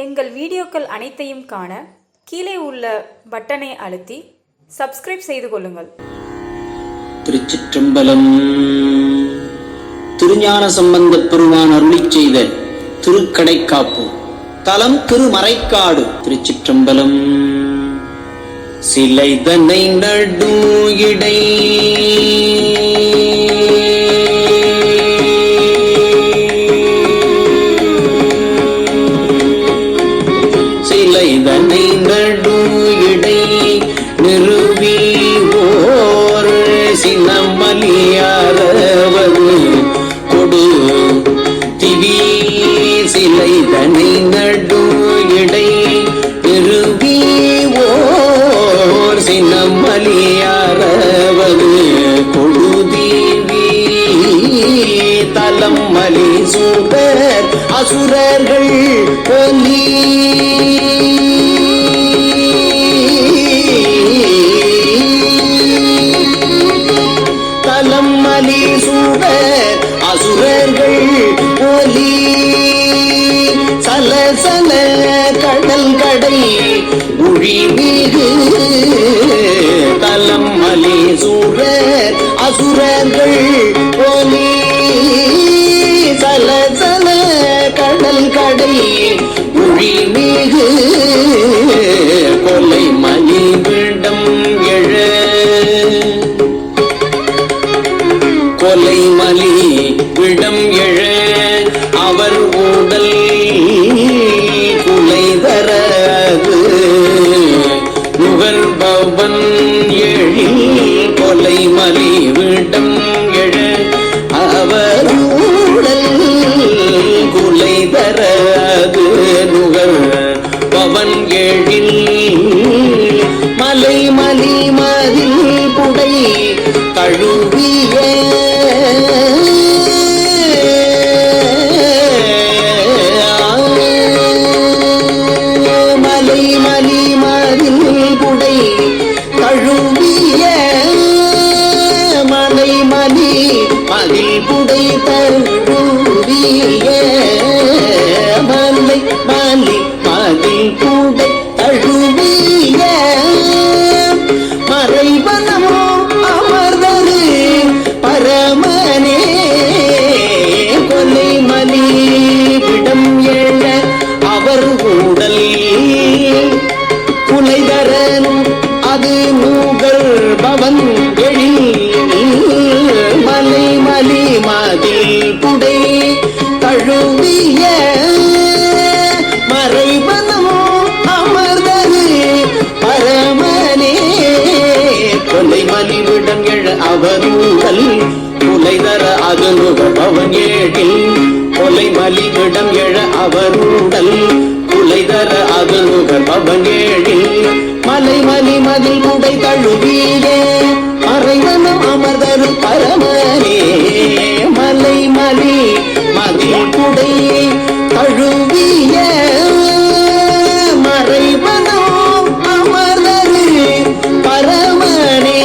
எங்கள் வீடியோக்கள் அனைத்தையும் காண கீழே உள்ள பட்டனை அழுத்தி சப்ஸ்கிரைப் செய்து கொள்ளுங்கள். திருச்சிற்றம்பலம். திருஞான சம்பந்தப் பெருமான் அருளிச் செய்த திருக்கடைக்காப்பு. தலம் திருமறைக்காடு. திருச்சிற்றம்பலம். சிலைதனை நடு இடை சிலைதனை நடு இடை நிறுவி ஓர் சினமலியாரவது கொடு திவி. சிலைதனை நடு இடை நிறுவி ஓர் சினமலியாரவது கொடுதீவி. தலம் மலி சூடர் அசுரர்கள் பொலி தலம் மலி சூடர் அசுரர்கள் பொலி சலசல கடல் கடை உழிமிகு. தலம் மலி சூடர் அசுரர்கள் பொலி சலசல கடல் கடை உழிமிகு. கொலை மலி விடம் எழ கொலை மலி விடம் எழ அவர் உடல் குலை தரது நுகர்பவன் எழில். கொலை மலி விடம் எழ அவர் உடல் குலை தரது நுகர்பவன் எழில். மலை மலி மதில் புடை தழுவிய மலை மலி மதில் புடை தழுவிய மலை மலி மதில் புடை தழுவிய மலை மலி மதில் புடை தழுவிய மறைவனமோ அமர்தரு பரமனே. கொலை மலி விடம் எழ அவர் உடல் குலைதரன் அது நூகர் பவன் எழில். மலை மலி மதில் புடை தழுவிய மறைவனமோ அமர்தரு பரமனே. கொலை மலி விடம் எழ அவர் உடல் குலைதர அது நுகர் பவன் எழில். கொலை மலி விடம் எழ அவர் உடல் குலைதர அது நுகர் பவன் எழில். மலை மலி மதில் புடை தழுவிய மறைவனம் அமர்தரு பரமனே. மலை மலி மதில் புடை தழுவிய மறைவனம் அமர்தரு பரமனே.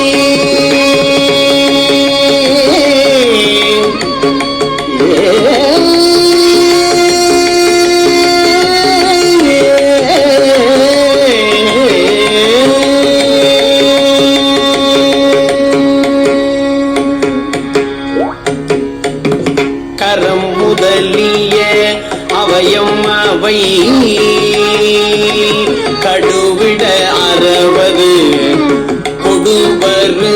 கரம் முதலிய அவயம் அவை கடுவிட அறவது கொடுவரு.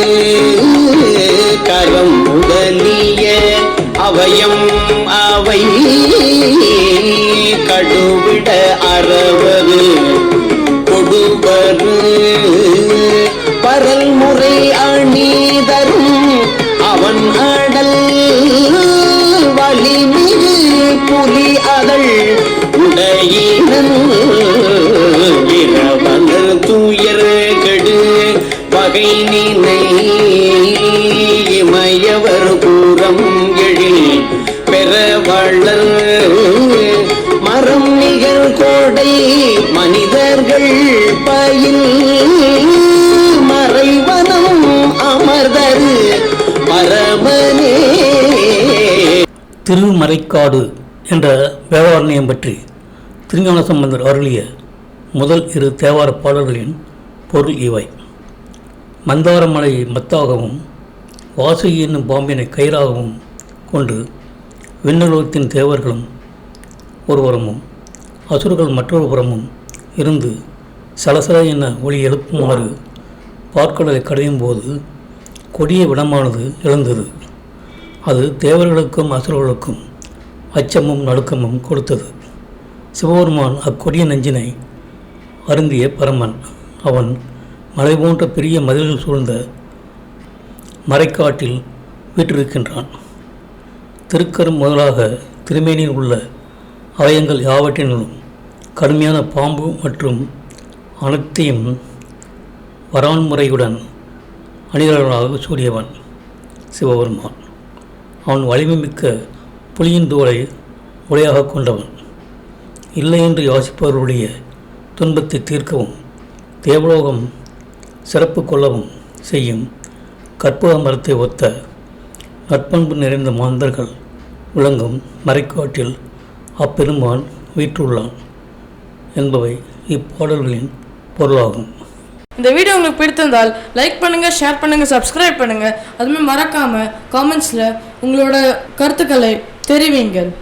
கரம் முதலிய அவயம் அவை கடுவிட அறவது கொடுவரு. பரல் முறை அணி தரும் அவன் அடல் வலிமிகு புலி அதழ் உடையினன். இரவலர் துயர் கெடு வகை நினை இமையவர் பூரம் எழில் பெறவளர் மரம் நிகழ் கோடை மனிதர்கள் பயில். மறைவனம் அமர்தரு பரமனே. திருமறைக்காடு என்ற வேதாரண்யம் பற்றி திருஞான சம்பந்தர் அருளிய முதல் 2 தேவார பாடல்களின் பொருள் இவை. மந்தாரமலை மத்தாகவும் வாசுகி என்னும் பாம்பினை கயிறாகவும் கொண்டு விண்ணுலகத்தின் தேவர்களும் ஒருபுறமும் அசுரர்கள் மற்றொரு புறமும் இருந்து சலசல என ஒளி எழுப்புமாறு பார்க்கடலை கடையும் போது கொடிய விடமானது எழுந்தது. அது தேவர்களுக்கும் அசுரர்களுக்கும் அச்சமும் நடுக்கமும் கொடுத்தது. சிவபெருமான் அக்கொடிய நெஞ்சினை அருந்திய பரமன். அவன் மலை போன்ற பெரிய மதில்கள் சூழ்ந்த மறைக்காட்டில் வீற்றிருக்கின்றான். திருக்கரும் முதலாக திருமேனியில் உள்ள அவயங்கள் யாவற்றினும் கடுமையான பாம்பு மற்றும் அனைத்தையும் வரான்முறையுடன் அணிகளாக சூடியவன் சிவபெருமான். அவன் வலிமை மிக்க புலியின் தோலை உடையாக கொண்டவன். இல்லை என்று யோசிப்பவர்களுடைய துன்பத்தை தீர்க்கவும் தேவலோகம் சிறப்பு கொள்ளவும் செய்யும் கற்பக மரத்தை ஒத்த நற்பண்பு நிறைந்த மாந்தர்கள் விளங்கும் மறைக்காட்டில் அப்பெருமான் வீற்றுள்ளான் என்பவை இப்பாடல்களின் பொருளாகும். இந்த வீடியோ உங்களுக்கு பிடித்திருந்தால் லைக் பண்ணுங்கள், ஷேர் பண்ணுங்கள், சப்ஸ்கிரைப் பண்ணுங்கள். அதுமாதிரி மறக்காமல் காமெண்ட்ஸில் உங்களோட கருத்துக்களை தெரிவிங்கள்.